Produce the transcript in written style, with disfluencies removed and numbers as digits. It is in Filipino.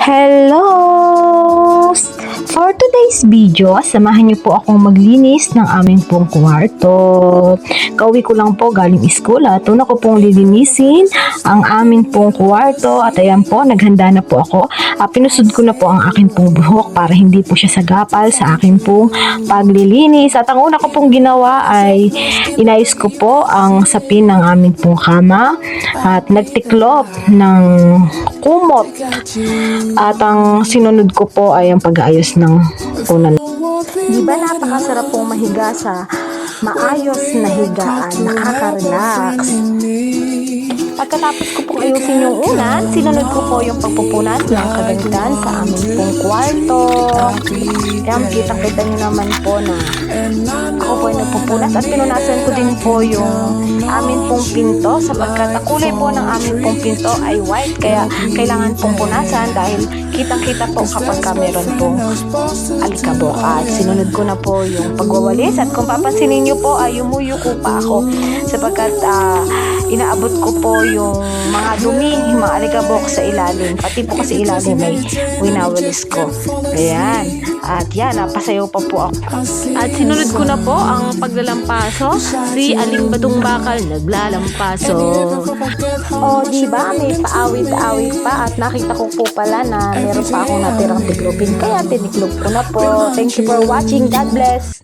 Hello! For today's video, samahan niyo po akong maglinis ng aming pong kwarto. Kauwi ko lang po galing school at una ko pong lilinisin ang aming pong kwarto at ayan po, naghanda na po ako. Pinusod ko na po ang aking pong buhok para hindi po siya sagapal sa aking pong paglilinis. At ang una ko pong ginawa ay inayos ko po ang sapin ng aming pong kama at nagtiklop ng kumot. At ang sinunod ko po ay ang pag-aayos ng unan. Di ba napakasarap pong mahiga sa maayos na higaan, nakaka-relax. Pagkatapos ko pong ayusin yung unan, sinunod ko po yung pagpupunas ng kagamitan sa aming pong kwarto. Kaya makita-kita nyo naman po na ako po ay nagpupunas at pinunasan ko din po yung aming pong pinto sapagkat ang kulay po ng aming pong pinto ay white, kaya kailangan pong punasan dahil kitang-kita po kapag meron pong alikabok. At sinunod ko na po yung pagwawalis at kung papansinin nyo po ay yumuyuko pa ako sapagkat inaabot ko po yung mga dumi, yung mga alikabok sa ilalim, pati po kasi ilalim ay winawalis ko. Ayan, at yan, napasayaw pa po ako. At sinunod ko na po ang paglalampaso, si Aling Badong Bakal naglalampaso. O diba, may paawit-awit pa at nakita ko po pala na meron pa akong natirang tiklopin, kaya tiniklop ko na po. Thank you for watching. God bless.